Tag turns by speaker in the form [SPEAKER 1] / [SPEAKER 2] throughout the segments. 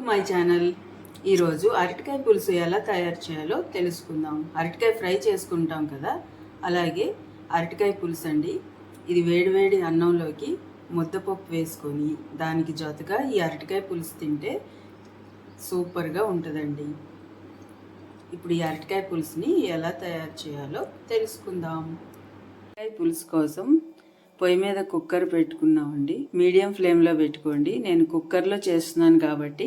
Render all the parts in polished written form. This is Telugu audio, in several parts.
[SPEAKER 1] My channel. ఈరోజు అరటికాయ పులుసు ఎలా తయారు చేయాలో తెలుసుకుందాం. అరటికాయ ఫ్రై చేసుకుంటాం కదా, అలాగే అరటికాయ పులుసు అండి. ఇది వేడివేడి అన్నంలోకి ముద్దపప్పు వేసుకొని దానికి జతగా ఈ అరటికాయ పులుసు తింటే సూపర్గా ఉంటుందండి. ఇప్పుడు ఈ అరటికాయ పులుసుని ఎలా తయారు చేయాలో తెలుసుకుందాం. అరటికాయ పులుసు కోసం పొయ్యి మీద కుక్కర్ పెట్టుకున్నామండి. మీడియం ఫ్లేమ్లో పెట్టుకోండి. నేను కుక్కర్లో చేస్తున్నాను కాబట్టి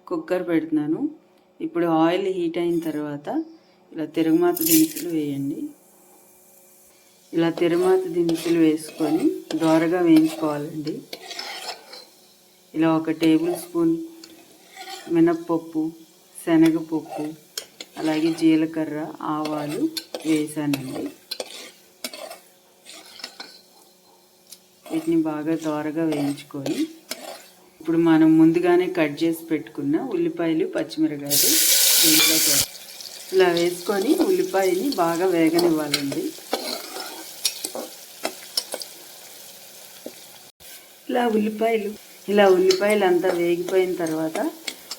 [SPEAKER 1] కుక్కర్ పెడుతున్నాను. ఇప్పుడు ఆయిల్ హీట్ అయిన తర్వాత ఇలా తిరగమాత దినుసులు వేయండి. ఇలా తిరగమాత దినుసులు వేసుకొని దోరగా వేయించుకోవాలండి. ఇలా 1 టేబుల్ స్పూన్ మినప్పప్పు, శనగపప్పు, అలాగే జీలకర్ర, ఆవాలు వేసానండి. వీటిని బాగా దోరగా వేయించుకొని ఇప్పుడు మనం ముందుగానే కట్ చేసి పెట్టుకున్న ఉల్లిపాయలు, పచ్చిమిరకాయలు దీంట్లో ఇలా వేసుకొని ఉల్లిపాయని బాగా వేగనివ్వాలండి. ఇలా ఉల్లిపాయలు అంతా వేగిపోయిన తర్వాత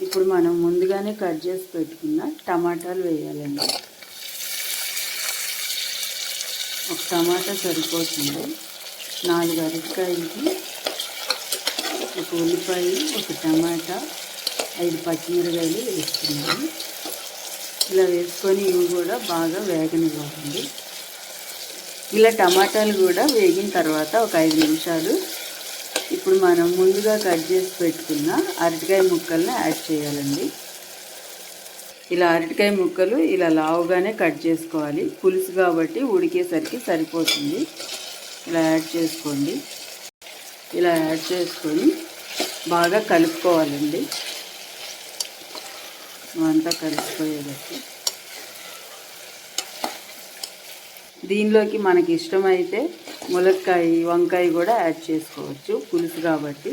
[SPEAKER 1] ఇప్పుడు మనం ముందుగానే కట్ చేసి పెట్టుకున్న టమాటాలు వేయాలండి. 1 టమాటా సరిపోతుంది. 4 అరటికాయలకి 1 ఉల్లిపాయ, 1 టమాటా, 5 పచ్చిమిరకాయలు వేసుకున్నాము. ఇలా వేసుకొని ఇవి కూడా బాగా వేగనివ్వాలండి. ఇలా టమాటాలు కూడా వేగిన తర్వాత ఒక 5 నిమిషాలు ఇప్పుడు మనం ముందుగా కట్ చేసి పెట్టుకున్న అరటికాయ ముక్కల్ని యాడ్ చేయాలండి. ఇలా అరటికాయ ముక్కలు ఇలా లావుగానే కట్ చేసుకోవాలి. పులుసు కాబట్టి ఉడికేసరికి సరిపోతుంది. ఇలా యాడ్ చేసుకోండి. ఇలా యాడ్ చేసుకొని బాగా కలుపుకోవాలండి. అంతా కలిసిపోయేటట్టు. దీనిలోకి మనకి ఇష్టమైతే ములక్కాయ, వంకాయ కూడా యాడ్ చేసుకోవచ్చు. పులుసు కాబట్టి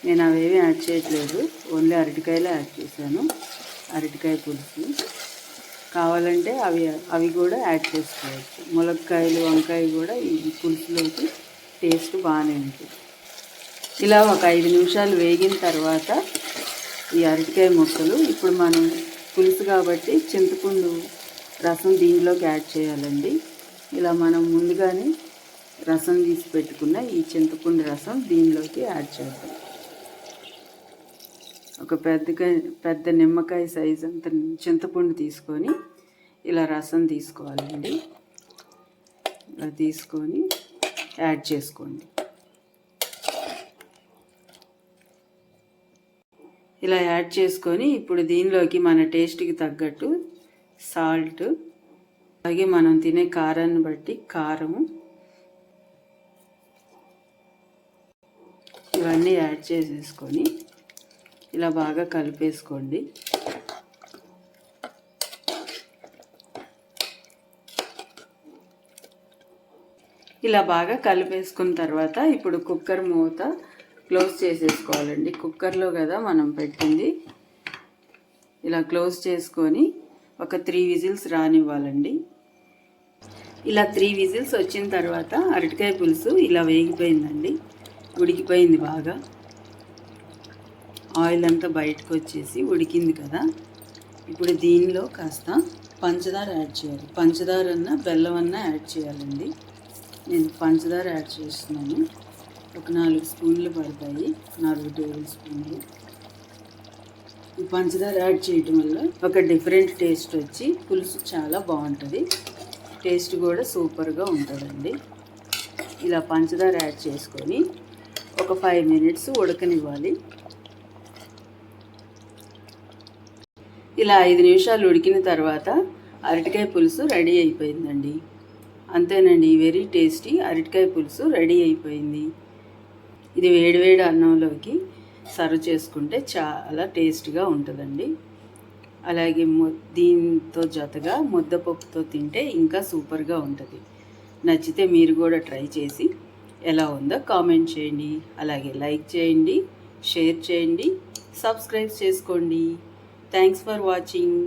[SPEAKER 1] నేను అవేవి యాడ్ చేయట్లేదు. ఓన్లీ అరటికాయలే యాడ్ చేశాను. అరటికాయ పులుసు కావాలంటే అవి కూడా యాడ్ చేసుకోవచ్చు. ములక్కాయలు, వంకాయ కూడా ఈ పులుసులోకి టేస్ట్ బాగానే ఉంటుంది. ఇలా ఒక 5 నిమిషాలు వేగిన తర్వాత ఈ అరటికాయ ముక్కలు ఇప్పుడు మనం పులుసు కాబట్టి చింతపండు రసం దీనిలోకి యాడ్ చేయాలండి. ఇలా మనం ముందుగానే రసం తీసి పెట్టుకున్న ఈ చింతపండు రసం దీనిలోకి యాడ్ చేద్దాం. ఒక పెద్ద నిమ్మకాయ సైజు అంత చింతపండు తీసుకొని ఇలా రసం తీసుకోవాలండి. ఇలా తీసుకొని యాడ్ చేసుకోండి. ఇలా యాడ్ చేసుకొని ఇప్పుడు దీనిలోకి మన టేస్ట్కి తగ్గట్టు సాల్ట్, అలాగే మనం తినే కారాన్ని బట్టి కారము ఇవన్నీ యాడ్ చేసేసుకొని ఇలా బాగా కలిపేసుకోండి. ఇలా బాగా కలిపేసుకున్న తర్వాత ఇప్పుడు కుక్కర్ మూత క్లోజ్ చేసేసుకోవాలండి. కుక్కర్లో కదా మనం పెట్టింది. ఇలా క్లోజ్ చేసుకొని ఒక 3 విజిల్స్ రానివ్వాలండి. ఇలా 3 విజిల్స్ వచ్చిన తర్వాత అరటికాయ పులుసు ఇలా వేగిపోయిందండి. ఉడికిపోయింది బాగా. ఆయిల్ అంతా బయటకు వచ్చేసి ఉడికింది కదా. ఇప్పుడు దీనిలో కాస్త పంచదార యాడ్ చేయాలి. పంచదార అన్నా బెల్లం అన్నా యాడ్ చేయాలండి. నేను పంచదార యాడ్ చేస్తున్నాను. ఒక 4 స్పూన్లు పడతాయి. 4 టేబుల్ స్పూన్లు. ఈ పంచదార యాడ్ చేయటం వల్ల ఒక డిఫరెంట్ టేస్ట్ వచ్చి పులుసు చాలా బాగుంటుంది. టేస్ట్ కూడా సూపర్గా ఉంటుందండి. ఇలా పంచదార యాడ్ చేసుకొని ఒక 5 మినిట్స్ ఉడకనివ్వాలి. ఇలా 5 నిమిషాలు ఉడికిన తర్వాత అరటికాయ పులుసు రెడీ అయిపోయిందండి. అంతేనండి, వెరీ టేస్టీ అరటికాయ పులుసు రెడీ అయిపోయింది. ఇది వేడివేడి అన్నంలోకి సర్వ్ చేసుకుంటే చాలా టేస్ట్గా ఉంటుందండి. అలాగే దీంతో జతగా ముద్దపప్పుతో తింటే ఇంకా సూపర్గా ఉంటుంది. నచ్చితే మీరు కూడా ట్రై చేసి ఎలా ఉందో కామెంట్ చేయండి. అలాగే లైక్ చేయండి, షేర్ చేయండి, సబ్స్క్రైబ్ చేసుకోండి. Thanks for watching.